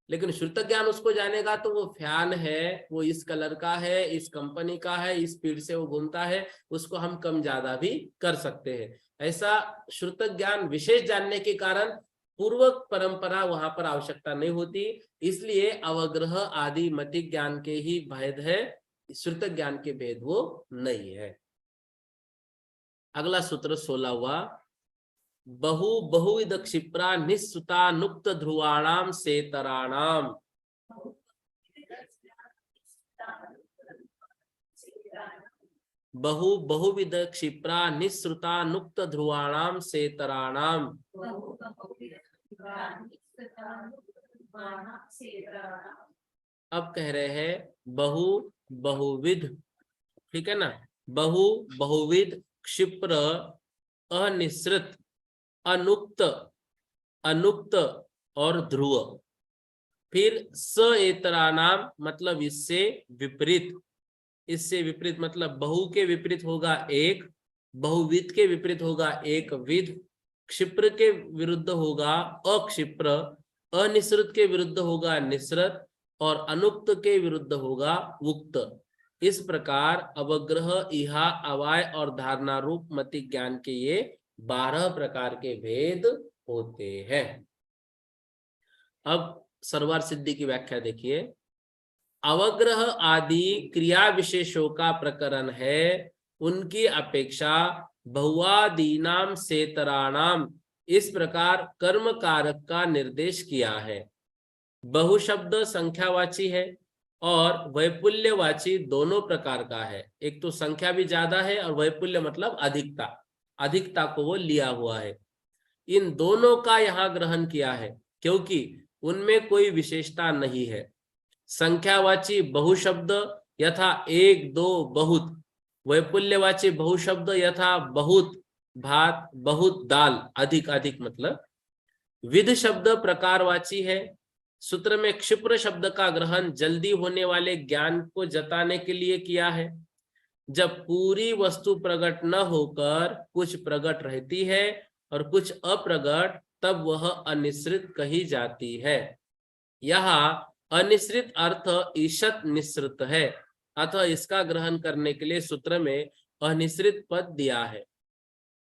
लेकिन श्रुत ज्ञान उसको जानेगा तो वो फैन है, वो इस कलर का है, इस कंपनी का है, इस स्पीड से वो घूमता है, उसको हम कम ज्यादा भी कर सकते हैं। ऐसा श्रुत ज्ञान विशेष जानने के कारण पूर्व परंपरा वहां पर आवश्यकता नहीं होती। इसलिए अवग्रह आदि मति ज्ञान के ही भेद है, श्रुत ज्ञान के भेद वो नहीं है। अगला सूत्र 16वां, बहुविध क्षिप्रा निस्सुता नुक्त ध्रुवाणाम सेतराणाम। बहुविध क्षिप्रा निस्सृता नुक्त ध्रुवाणाम सेतराणाम। अब कह रहे हैं बहुविध, ठीक है ना। बहुविध क्षिप्र अनिश्रित अनुक्त और ध्रुव। फिर सेतराणाम मतलब इससे विपरीत। इससे विपरीत मतलब बहु के विपरीत होगा एक, बहुविध के विपरीत होगा एक विध, क्षिप्र के विरुद्ध होगा अक्षिप्र, अनिश्रित के विरुद्ध होगा निश्रित, और अनुक्त के विरुद्ध होगा उक्त। इस प्रकार अवग्रह इहा अवाय और धारणा रूप मति ज्ञान के ये 12 प्रकार के भेद होते हैं। अब सर्वार सिद्धि की व्याख्या देखिए। अवग्रह आदि क्रिया विशेषों का प्रकरण है, उनकी अपेक्षा बहुआदीनाम सेतराणाम इस प्रकार कर्म कारक का निर्देश किया है। बहु शब्द संख्यावाची है और वैपुल्यवाची दोनों प्रकार का है। एक तो संख्या भी ज्यादा है और वैपुल्य मतलब अधिकता, अधिकता को वो लिया हुआ है। इन दोनों का यहाँ ग्रहण किया है क्योंकि उनमें कोई विशेषता नहीं है। संख्यावाची बहु शब्द यथा एक दो बहुत, वैपुल्यवाची बहुशब्द यथा बहुत भात, बहुत दाल, अधिक अधिक मतलब। विध शब्द प्रकारवाची है। सूत्र में क्षिप्र शब्द का ग्रहण जल्दी होने वाले ज्ञान को जताने के लिए किया है। जब पूरी वस्तु प्रकट न होकर कुछ प्रकट रहती है और कुछ अप्रगट, तब वह अनिश्रित कही जाती है। यहाँ अनिश्रित अर्थ ईशत निश्रित है, अतः इसका ग्रहण करने के लिए सूत्र में अनिश्रित पद दिया है।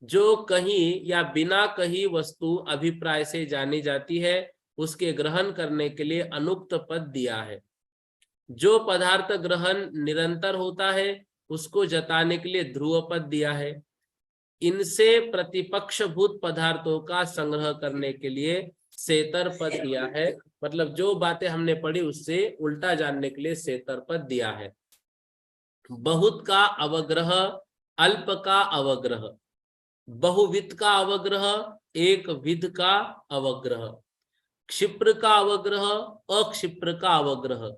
जो कहीं या बिना कहीं वस्तु अभिप्राय से जानी जाती है, उसके ग्रहण करने के लिए अनुक्त पद दिया है। जो पदार्थ ग्रहण निरंतर होता है, उसको जताने के लिए ध्रुव पद दिया है। इनसे प्रतिपक्षभूत पदार्थों का संग्रह करने के लिए सेतर पद दिया है। मतलब जो बातें हमने पढ़ी उससे उल्टा जानने के लिए सेतर पद दिया है। बहुत का अवग्रह, अल्प का अवग्रह, बहुविध का अवग्रह, एक विध का अवग्रह, क्षिप्र का अवग्रह, अक्षिप्र का अवग्रह,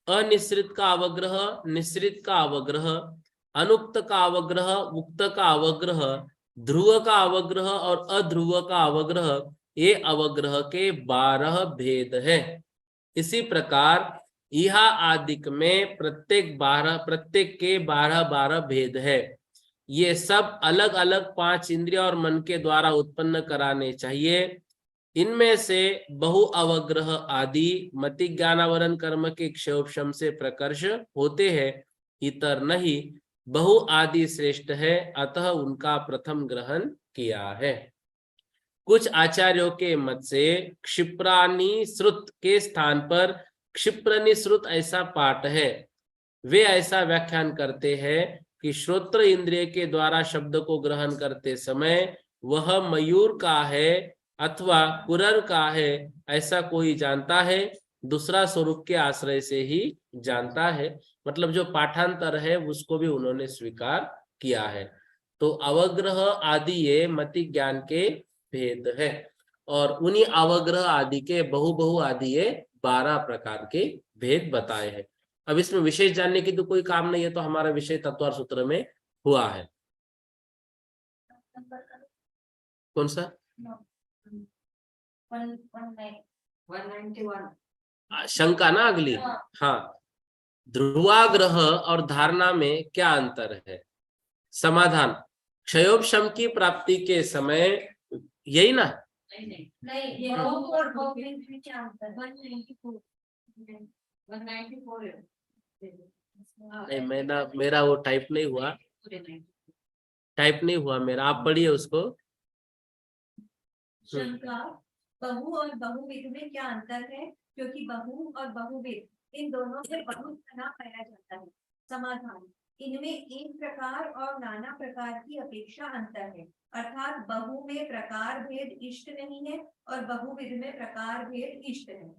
अनिश्रित का अवग्रह, निश्रित का अवग्रह, अनुक्त का अवग्रह, उक्त का अवग्रह, ध्रुव का अवग्रह और अध्रुव का अवग्रह, ये अवग्रह के 12 भेद है। इसी प्रकार यह आदिक में प्रत्येक के 12 भेद है। ये सब अलग अलग 5 इंद्रिय और मन के द्वारा उत्पन्न कराने चाहिए। इनमें से बहु अवग्रह आदि मति ज्ञानावरण कर्म के क्षयोपशम से प्रकर्ष होते हैं, इतर नहीं। बहु आदि श्रेष्ठ है, अतः उनका प्रथम ग्रहण किया है। कुछ आचार्यों के मत से क्षिप्रानि श्रुत के स्थान पर क्षिप्रनि श्रुत ऐसा पाठ है। वे ऐसा व्याख्यान करते हैं कि श्रोत्र इंद्रिय के द्वारा शब्द को ग्रहण करते समय वह मयूर का है अथवा कुरर का है, ऐसा कोई जानता है, दूसरा स्वरूप के आश्रय से ही जानता है। मतलब जो पाठांतर है उसको भी उन्होंने स्वीकार किया है। तो अवग्रह आदि ये मति ज्ञान के भेद है, और उन्हीं अवग्रह आदि के बहु आदि ये 12 प्रकार के भेद बताए हैं। अब इसमें विशेष जानने की तो कोई काम नहीं है, तो हमारा विषय तत्वार सूत्र में हुआ है। कौन सा? 191 शंका ना अगली। हाँ, ध्रुवाग्रह और धारणा में क्या अंतर है? समाधान, क्षयोपशम की प्राप्ति के समय, यही ना? नहीं, बहु और बहुविध में क्या अंतर? 194 है। नहीं, मेरा वो टाइप नहीं हुआ मेरा। आप पढ़िए उसको। शंका, बहु और बहुविध में क्या अंतर है? क्योंकि बहु और बहुविध इन दोनों से बहुत तना पाया जाता है। समाधान, इनमें एक प्रकार और नाना प्रकार की अपेक्षा अंतर है, अर्थात बहु में प्रकार भेद इष्ट नहीं है और बहुविध में प्रकार भेद इष्ट है।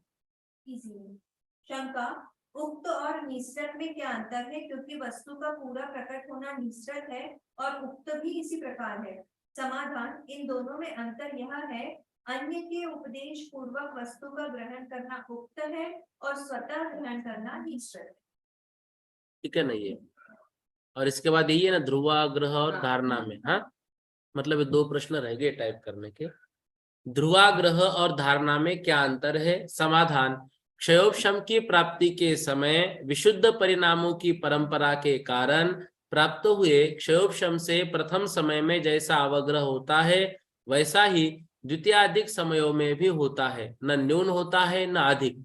शंका, उक्त और निश्चत में क्या अंतर है? क्योंकि वस्तु का पूरा प्रकट होना निश्चत है और उक्त भी इसी प्रकार है। समाधान, इन दोनों में अंतर यह है, अन्य के उपदेश पूर्वक वस्तु का ग्रहण करना उक्त है और स्वतः ग्रहण करना निश्चत है। ठीक है ना ये? और इसके बाद यही है ना, ध्रुवाग्रह और धारणा में। हाँ, मतलब ये 2 प्रश्न रह गए टाइप करने के। ध्रुवाग्रह और धारणा में क्या अंतर है? समाधान, क्षयोपशम की प्राप्ति के समय विशुद्ध परिणामों की परंपरा के कारण प्राप्त हुए क्षयोपशम से प्रथम समय में जैसा अवग्रह होता है, वैसा ही द्वितीयाधिक समयों में भी होता है, न न्यून होता है न अधिक।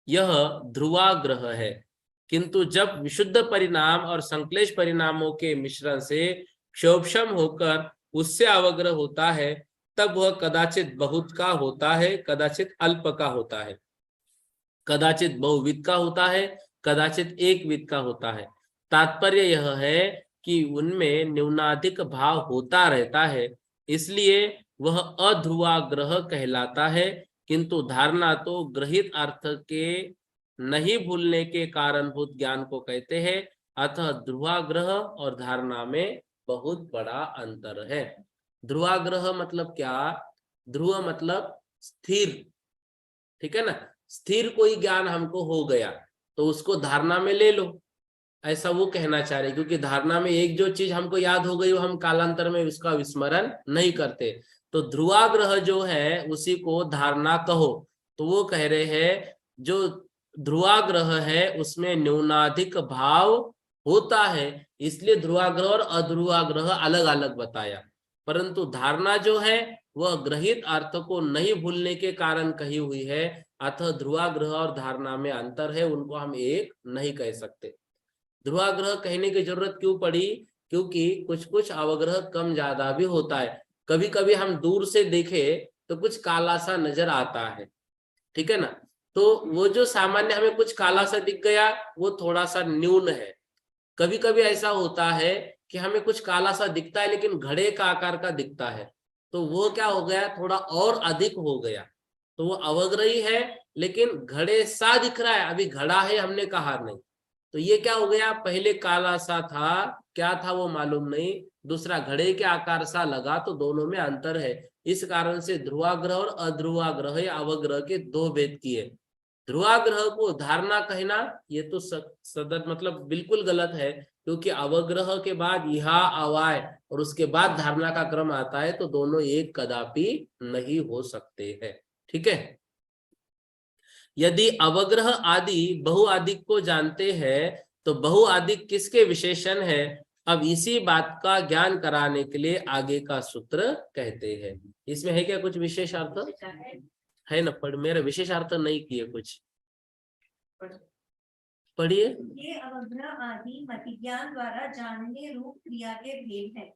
यह ध्रुवाग्रह है। किंतु जब विशुद्ध परिणाम और संक्लेश परिणामों के मिश्रण से क्षयोपशम होकर उससे अवग्रह होता है, तब वह कदाचित बहुत का होता है, कदाचित अल्प का होता है, कदाचित बहुविध का होता है, कदाचित एक विध का होता है। तात्पर्य यह है कि उनमें न्यूनाधिक भाव होता रहता है, इसलिए वह अध्रुवाग्रह कहलाता है। किंतु धारणा तो ग्रहित अर्थ के नहीं भूलने के कारणभूत ज्ञान को कहते हैं। अतः ध्रुवाग्रह और धारणा में बहुत बड़ा अंतर है। ध्रुवाग्रह मतलब क्या? ध्रुव मतलब स्थिर, ठीक है ना? स्थिर कोई ज्ञान हमको हो गया तो उसको धारणा में ले लो, ऐसा वो कहना चाह रहे, क्योंकि धारणा में एक जो चीज हमको याद हो गई वो हम कालांतर में उसका विस्मरण नहीं करते। तो ध्रुवाग्रह जो है उसी को धारणा कहो। तो वो कह रहे हैं जो ध्रुवाग्रह है उसमें न्यूनाधिक भाव होता है, इसलिए ध्रुवाग्रह और अध्रुवाग्रह अलग अलग बताया। परंतु धारणा जो है वह ग्रहित अर्थ को नहीं भूलने के कारण कही हुई है, अतः ध्रुवाग्रह और धारणा में अंतर है, उनको हम एक नहीं कह सकते। ध्रुवाग्रह कहने की जरूरत क्यों पड़ी? क्योंकि कुछ कुछ अवग्रह कम ज्यादा भी होता है। कभी कभी हम दूर से देखे तो कुछ काला सा नजर आता है, ठीक है ना। तो वो जो सामान्य हमें कुछ काला सा दिख गया वो थोड़ा सा न्यून है। कभी कभी ऐसा होता है कि हमें कुछ काला सा दिखता है लेकिन घड़े का आकार का दिखता है, तो वो क्या हो गया, थोड़ा और अधिक हो गया। तो वो अवग्रही है लेकिन घड़े सा दिख रहा है, अभी घड़ा है हमने कहा नहीं। तो ये क्या हो गया, पहले काला सा था, क्या था वो मालूम नहीं, दूसरा घड़े के आकार सा लगा, तो दोनों में अंतर है। इस कारण से ध्रुवाग्रह और अध्रुवाग्रह या अवग्रह के दो भेद किए। ध्रुवाग्रह को धारणा कहना ये तो सदर मतलब बिल्कुल गलत है, क्योंकि अवग्रह के बाद यहा अवाय और उसके बाद धारणा का क्रम आता है, तो दोनों एक कदापि नहीं हो सकते हैं, ठीक है। यदि अवग्रह आदि बहुआदिक को जानते हैं तो बहुआदिक किसके विशेषण है? अब इसी बात का ज्ञान कराने के लिए आगे का सूत्र कहते हैं। इसमें है क्या कुछ विशेष अर्थ है ना? पढ़, मेरा विशेष अर्थ नहीं किए कुछ, पढ़िए। ये अवग्रह आदि मतिज्ञान द्वारा जानने रूप क्रिया के भेद है,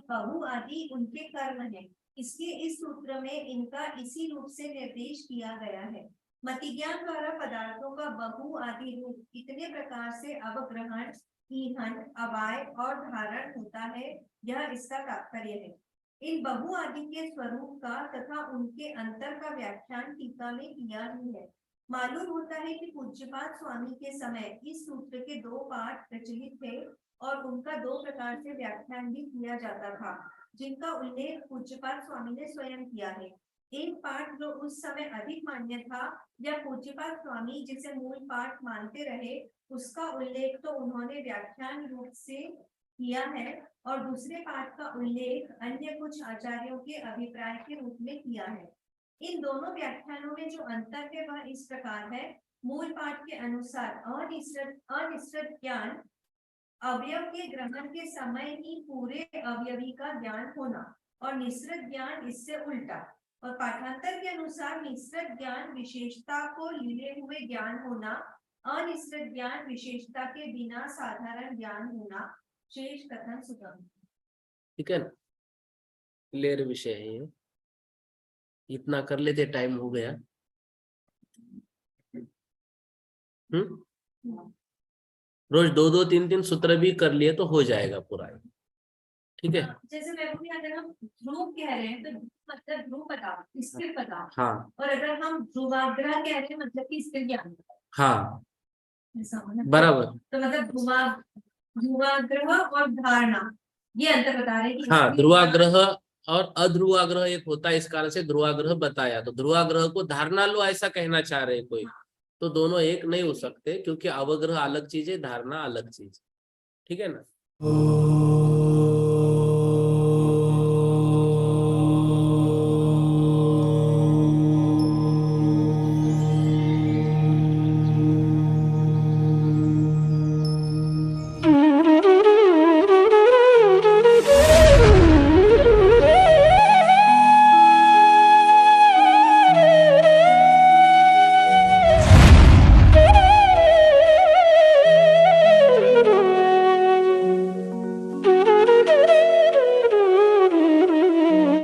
बहु आदि उनके कर्म है। इसके इस सूत्र में इनका इसी रूप से निर्देश किया गया है। मतिज्ञान द्वारा पदार्थों का बहु आदि रूप इतने प्रकार से अवग्रहण, ईहन, अवाय और धारण होता है, यह इसका तात्पर्य है। इन बहु आदि के स्वरूप का तथा उनके अंतर का व्याख्यान टीका में किया ही है। मालूम होता है कि पूज्यपाद स्वामी के समय इस सूत्र के दो पाठ प्रचलित थे और उनका दो प्रकार से व्याख्यान भी किया जाता था, जिनका उल्लेख पूज्यपाद स्वामी ने स्वयं किया है। एक पाठ जो उस समय अधिक मान्य था या पूज्यपाद स्वामी जिसे मूल पाठ मानते रहे, उसका उल्लेख तो उन्होंने व्याख्यान रूप से किया है और दूसरे पाठ का उल्लेख अन्य कुछ आचार्यों के अभिप्राय के रूप में किया है। इन दोनों व्याख्यानों में जो अंतर है वह इस प्रकार है। मूल पाठ के अनुसार अनिश्चित ज्ञान अवयव के ग्रहण के समय ही पूरे अवयवी का ज्ञान होना और निश्चित ज्ञान इससे उल्टा, और पाठांतर के अनुसार निश्चित ज्ञान विशेषता को लिए हुए ज्ञान होना, अनिश्चित ज्ञान विशेषता के बिना साधारण ज्ञान होना। शेष कथन सुगम, ठीक है ना, क्लियर विषय है ये। इतना कर लेते, टाइम हो गया। रोज दो दो तीन तीन सूत्र भी कर लिए तो हो जाएगा पूरा, ठीक है। जैसे मैं भी अगर हम ध्रुव कह रहे हैं तो मतलब ध्रुव पदार्थ, स्थिर पदार्थ, हाँ, और अगर हम ध्रुवाग्रह कह रहे हैं मतलब कि स्थिर ज्ञान, हाँ ऐसा होना। बराबर। तो मतलब ध्रुवाग्रह और धारणा ये अंतर बता रहे हैं कि हाँ, ध्रुवाग्रह और अध्रुवाग्रह एक होता है, इस कारण से ध्रुवाग्रह बताया। तो ध्रुवाग्रह को धारणा लो ऐसा कहना चाह रहे कोई, तो दोनों एक नहीं हो सकते, क्योंकि अवग्रह अलग चीज है, धारणा अलग चीज, ठीक है ना।